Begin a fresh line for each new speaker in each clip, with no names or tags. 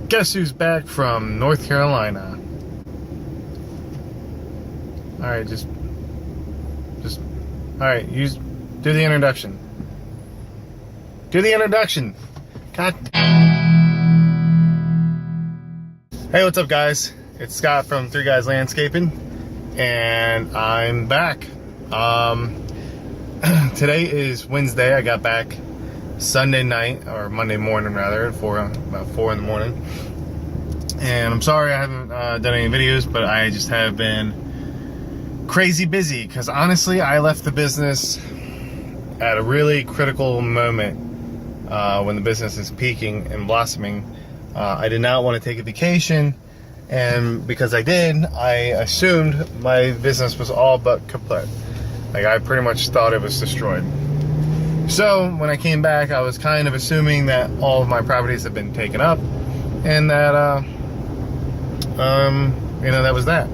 Guess who's back from North Carolina? Alright, just alright, do the introduction. Do the introduction. God. Hey, what's up, guys? It's Scott from Three Guys Landscaping, and I'm back. Today is Wednesday. I got back Sunday night, or Monday morning rather, at about 4 in the morning. And I'm sorry I haven't done any videos, but I just have been crazy busy because honestly, I left the business at a really critical moment when the business is peaking and blossoming. I did not want to take a vacation, and because I did, I assumed my business was all but kaput. Like, I pretty much thought it was destroyed. So when I came back, I was kind of assuming that all of my properties had been taken up, and that that was that.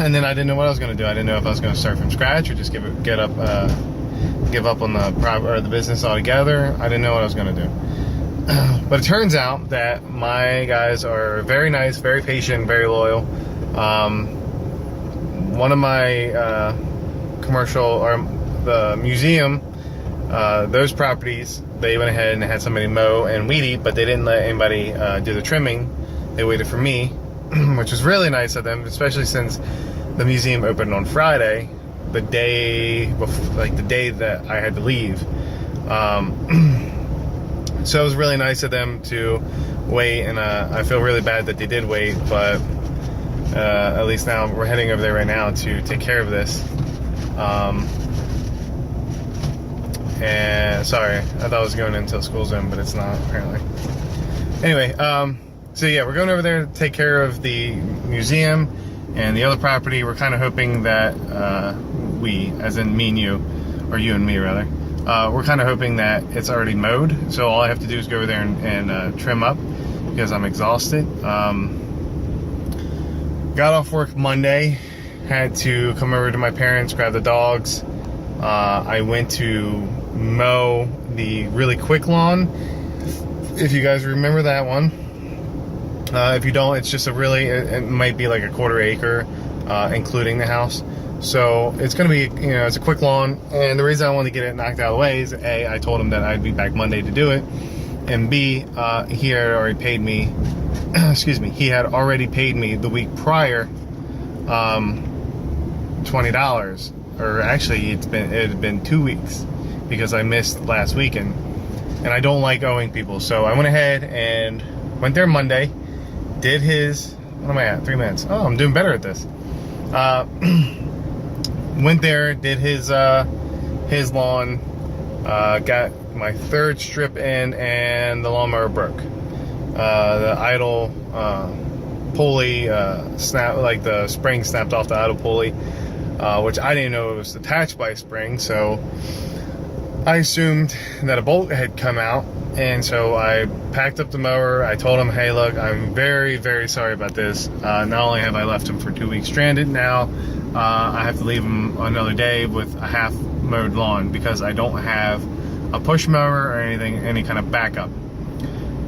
And then I didn't know what I was going to do. I didn't know if I was going to start from scratch or just give up on the business altogether. I didn't know what I was going to do. But it turns out that my guys are very nice, very patient, very loyal. One of my commercial, or the museum, those properties, they went ahead and had somebody mow and weed eat, but they didn't let anybody do the trimming. They waited for me, which was really nice of them, especially since the museum opened on Friday, the day before, like the day that I had to leave. So it was really nice of them to wait, and I feel really bad that they did wait, but at least now we're heading over there right now to take care of this. And sorry, I thought I was going into a school zone, but it's not, apparently. Anyway, so yeah, we're going over there to take care of the museum and the other property. We're kind of hoping that we, as in me and you, or you and me rather, we're kind of hoping that it's already mowed. So all I have to do is go over there and trim up, because I'm exhausted. Got off work Monday, had to come over to my parents, grab the dogs. I went to mow the really quick lawn, if you guys remember that one. If you don't, it's just it might be like a 1/4 acre, including the house. So it's going to be, it's a quick lawn. And the reason I wanted to get it knocked out of the way is A, I told him that I'd be back Monday to do it. And B, he had already paid me, excuse me, he had already paid me the week prior, $20. Or actually, it had been 2 weeks because I missed last weekend. And I don't like owing people. So I went ahead and went there Monday, did his, what am I at, 3 minutes? Oh, I'm doing better at this. Went there, did his lawn, got my 3rd strip in, and the lawnmower broke. The idle pulley snapped, like the spring snapped off the idle pulley, which I didn't know it was attached by a spring, so I assumed that a bolt had come out. And so I packed up the mower. I told him, hey, look, I'm very, very sorry about this. Not only have I left him for 2 weeks stranded, now I have to leave him another day with a half mowed lawn because I don't have a push mower or any kind of backup.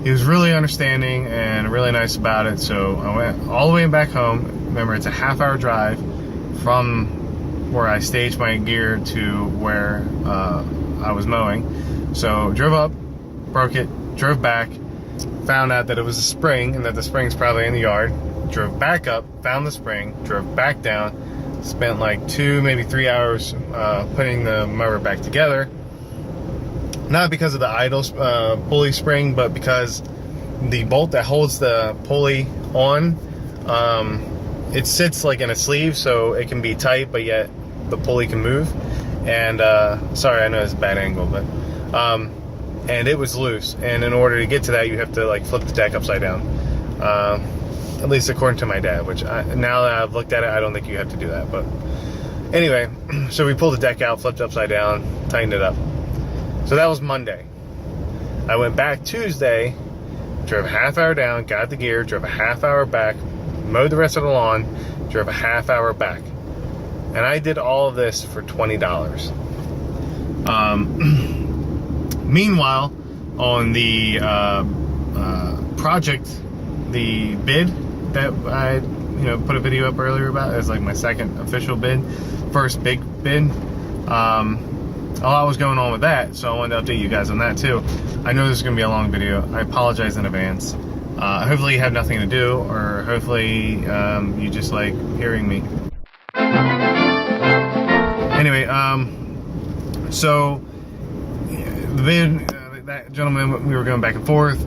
He was really understanding and really nice about it. So I went all the way back home. Remember, it's a half-hour drive from where I staged my gear to where I was mowing. So drove up, broke it, drove back, found out that it was a spring and that the spring's probably in the yard. Drove back up, found the spring, drove back down, spent like 2, maybe 3 hours putting the mower back together. Not because of the idle pulley spring, but because the bolt that holds the pulley on, it sits like in a sleeve, so it can be tight, but yet the pulley can move. And sorry, I know it's a bad angle, but and it was loose. And in order to get to that, you have to like flip the deck upside down. At least according to my dad, which now that I've looked at it, I don't think you have to do that. But anyway, so we pulled the deck out, flipped upside down, tightened it up. So that was Monday. I went back Tuesday, drove a half hour down, got the gear, drove a half hour back, mowed the rest of the lawn, drove a half hour back. And I did all of this for $20. Meanwhile, on the project the bid that I put a video up earlier about as like my second official bid, first big bid. A lot was going on with that, so I wanted to update you guys on that too. I know this is going to be a long video. I apologize in advance. Hopefully you have nothing to do, or hopefully you just like hearing me. Anyway, so the bid, that gentleman, we were going back and forth.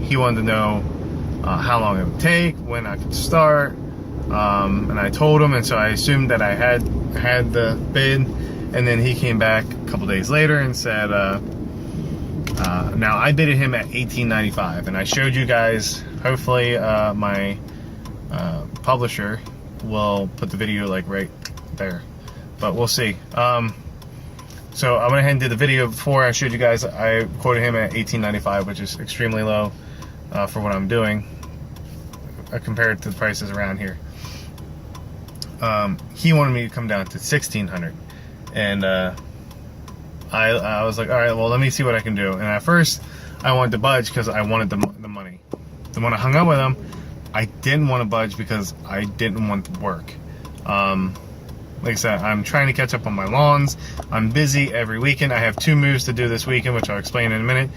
He wanted to know how long it would take, when I could start, and I told him, and so I assumed that I had the bid. And then he came back a couple days later and said, now I bidded him at $18.95, and I showed you guys. Hopefully my publisher will put the video like right there, but we'll see. So I went ahead and did the video before I showed you guys. I quoted him at $18.95, which is extremely low for what I'm doing compared to the prices around here. He wanted me to come down to $1,600. And I was like, all right, well, let me see what I can do. And at first, I wanted to budge because I wanted the money. Then when I hung up with him, I didn't want to budge because I didn't want to work. Like I said, I'm trying to catch up on my lawns. I'm busy every weekend. I have 2 moves to do this weekend, which I'll explain in a minute.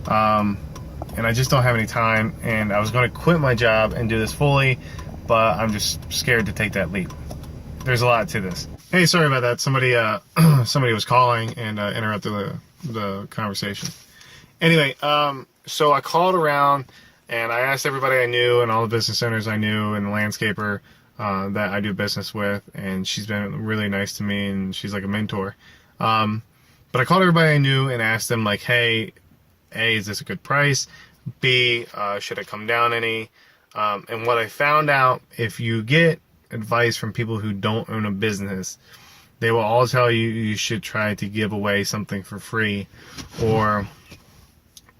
And I just don't have any time. And I was going to quit my job and do this fully, but I'm just scared to take that leap. There's a lot to this. Hey, sorry about that. Somebody was calling and interrupted the conversation. Anyway, so I called around and I asked everybody I knew and all the business owners I knew and the landscaper that I do business with, and she's been really nice to me and she's like a mentor. But I called everybody I knew and asked them like, hey, A, is this a good price? B, should I come down any? And what I found out, if you get advice from people who don't own a business, they will all tell you you should try to give away something for free, or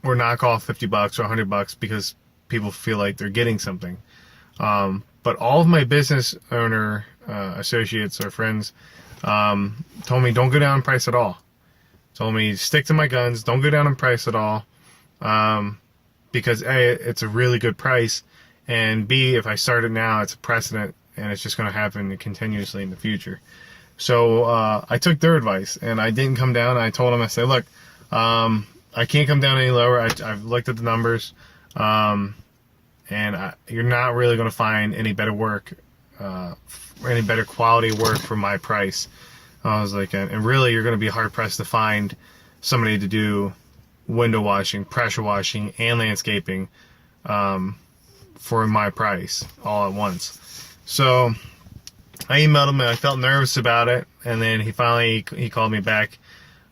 knock off $50 or $100 because people feel like they're getting something. But all of my business owner associates or friends told me don't go down in price at all. Told me stick to my guns, don't go down in price at all, because A, it's a really good price, and B, if I start it now, it's a precedent and it's just going to happen continuously in the future. So I took their advice and I didn't come down. I told them, I said, look, I can't come down any lower. I've looked at the numbers, and you're not really going to find any better work, or any better quality work for my price. I was like, and really you're going to be hard pressed to find somebody to do window washing, pressure washing, and landscaping for my price all at once. So I emailed him and I felt nervous about it, and then he called me back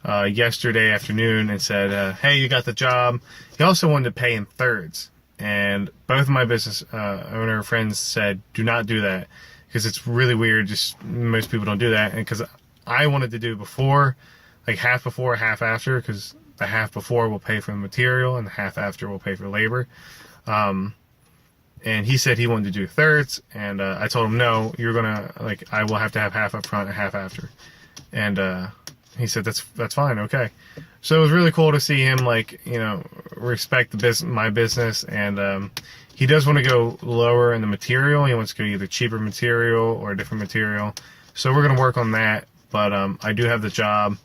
yesterday afternoon and said, hey, you got the job. He also wanted to pay in thirds, and both of my business owner friends said do not do that because it's really weird. Just most people don't do that, and because I wanted to do before, like half before, half after, because the half before will pay for the material and the half after will pay for labor. And he said he wanted to do thirds, and I told him, no, you're gonna, like, I will have to have half up front and half after. And he said, that's fine, okay. So it was really cool to see him, like, respect my business, and he does want to go lower in the material. He wants to go either cheaper material or a different material. So we're gonna work on that, but I do have the job,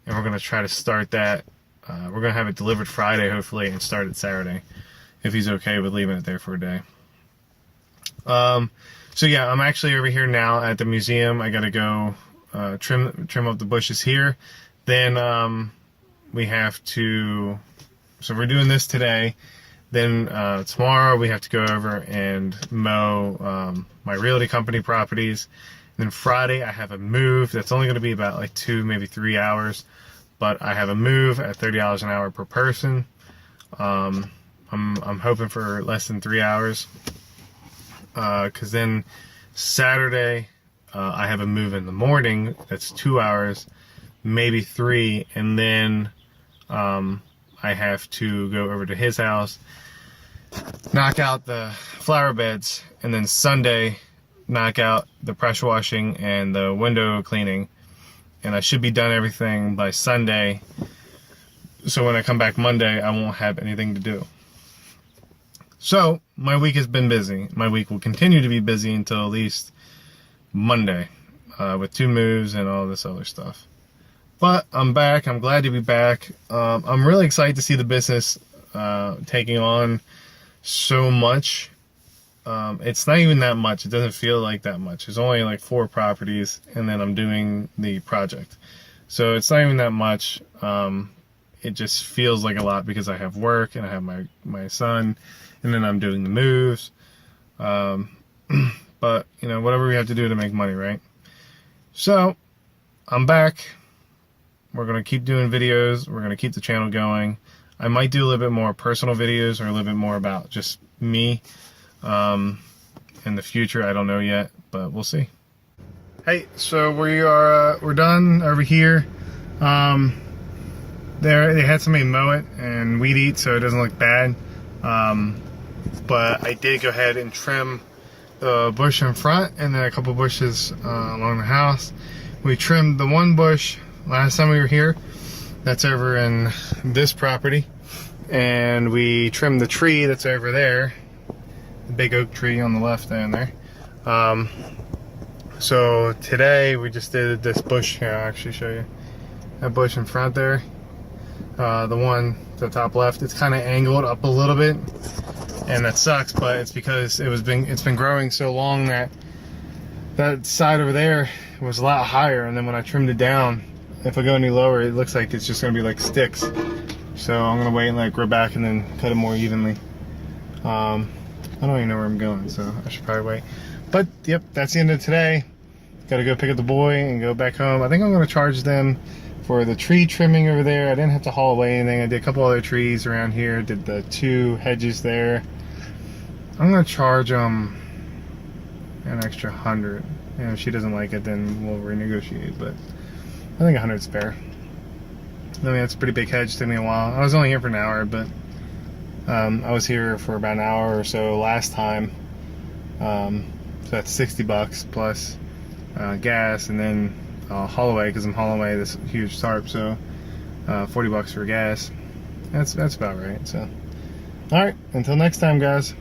and we're gonna try to start that. We're gonna have it delivered Friday, hopefully, and start it Saturday, if he's okay with leaving it there for a day. So yeah, I'm actually over here now at the museum. I gotta go trim up the bushes here. Then we have to, so we're doing this today. Then tomorrow we have to go over and mow my realty company properties. And then Friday I have a move that's only going to be about like 2, maybe 3 hours, but I have a move at $30 an hour per person. I'm hoping for less than 3 hours. Because then Saturday I have a move in the morning that's 2 hours, maybe 3, and then I have to go over to his house, knock out the flower beds, and then Sunday knock out the pressure washing and the window cleaning, and I should be done everything by Sunday, so when I come back Monday I won't have anything to do. So my week has been busy. My week will continue to be busy until at least Monday, with 2 moves and all this other stuff. But I'm back. I'm glad to be back. I'm really excited to see the business taking on so much. It's not even that much. It doesn't feel like that much. There's only like 4 properties, and then I'm doing the project. So it's not even that much. It just feels like a lot because I have work and I have my son, and then I'm doing the moves. But, you know, whatever we have to do to make money, right? So, I'm back. We're going to keep doing videos. We're going to keep the channel going. I might do a little bit more personal videos or a little bit more about just me in the future. I don't know yet, but we'll see. Hey, so we're done over here. They had somebody mow it and weed eat so it doesn't look bad. But I did go ahead and trim the bush in front and then a couple bushes along the house. We trimmed the one bush last time we were here. That's over in this property. And we trimmed the tree that's over there. The big oak tree on the left and there. So today we just did this bush here. I'll actually show you. That bush in front there. The one to the top left, it's kind of angled up a little bit, and that sucks, but it's because it's been growing so long that that side over there was a lot higher, and then when I trimmed it down, if I go any lower, it looks like it's just gonna be like sticks. So I'm gonna wait and like grow back and then cut it more evenly. I don't even know where I'm going, so I should probably wait. But yep, that's the end of today. Gotta go pick up the boy and go back home. I think I'm gonna charge them for the tree trimming over there. I didn't have to haul away anything. I did a couple other trees around here. Did the 2 hedges there. I'm gonna charge them an extra 100. And if she doesn't like it, then we'll renegotiate. But I think 100's fair. I mean, it's a pretty big hedge. Took me a while. I was only here for an hour, but I was here for about an hour or so last time. So that's $60 plus gas, and then haul away because I'm hauling away this huge tarp, so $40 for gas. That's about right. So, all right, until next time, guys.